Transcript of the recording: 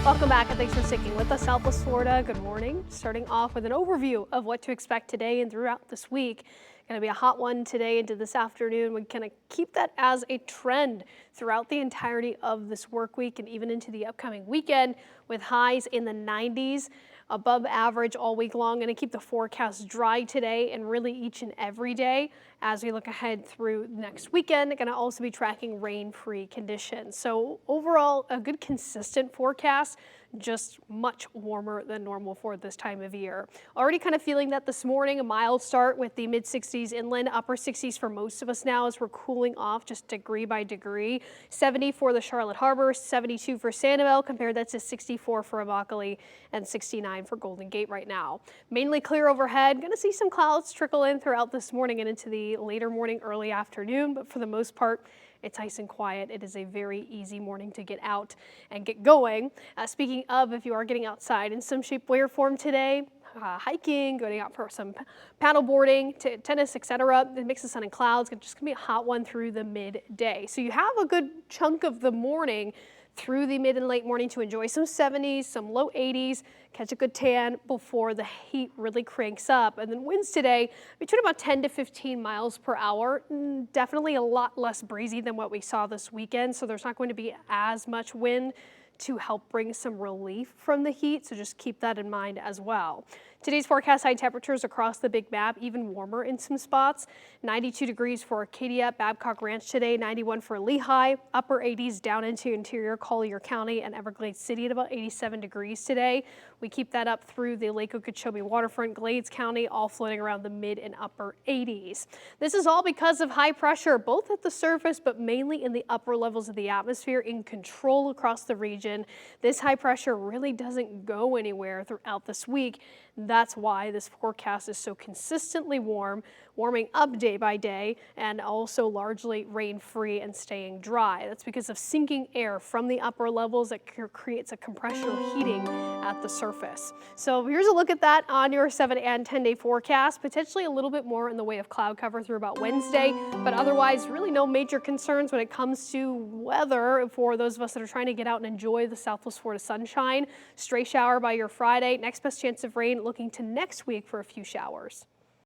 Welcome back and thanks for sticking with us, Southwest Florida. Good morning. Starting off with an overview of what to expect today and throughout this week. Going to be a hot one today into this afternoon. We're going to keep that as a trend throughout the entirety of this work week and even into the upcoming weekend with highs in the 90s. Above average all week long. Going to keep the forecast dry today and really each and every day as we look ahead through next weekend. Going to also be tracking rain-free conditions. So overall, a good consistent forecast, just much warmer than normal for this time of year. Already kind of feeling that this morning, a mild start with the mid 60s inland, upper 60s for most of us now as we're cooling off just degree by degree. 70 for the Charlotte Harbor, 72 for Sanibel, compare that to 64 for Immokalee and 69 for Golden Gate right now. Mainly clear overhead. Going to see some clouds trickle in throughout this morning and into the later morning, early afternoon, but for the most part, it's nice and quiet. It is a very easy morning to get out and get going. Speaking of, if you are getting outside in some shape, way, or form today, hiking, going out for some paddle boarding, tennis, etc. The mix of sun and clouds. It's just going to be a hot one through the midday. So you have a good chunk of the morning through the mid and late morning to enjoy some 70s, some low 80s, catch a good tan before the heat really cranks up. And then winds today between about 10 to 15 miles per hour. Definitely a lot less breezy than what we saw this weekend. So there's not going to be as much wind to help bring some relief from the heat. So just keep that in mind as well. Today's forecast high temperatures across the big map, even warmer in some spots. 92 degrees for Arcadia, Babcock Ranch today, 91 for Lehigh, upper 80s down into interior Collier County and Everglades City at about 87 degrees today. We keep that up through the Lake Okeechobee waterfront, Glades County, all floating around the mid and upper 80s. This is all because of high pressure, both at the surface, but mainly in the upper levels of the atmosphere in control across the region. This high pressure really doesn't go anywhere throughout this week. That's why this forecast is so consistently warm, warming up day by day, and also largely rain-free and staying dry. That's because of sinking air from the upper levels that creates a compression heating at the surface. So here's a look at that on your 7 and 10-day forecast. Potentially a little bit more in the way of cloud cover through about Wednesday, but otherwise really no major concerns when it comes to weather for those of us that are trying to get out and enjoy the Southwest Florida sunshine. Stray shower by your Friday. Next best chance of rain looking to next week for a few showers.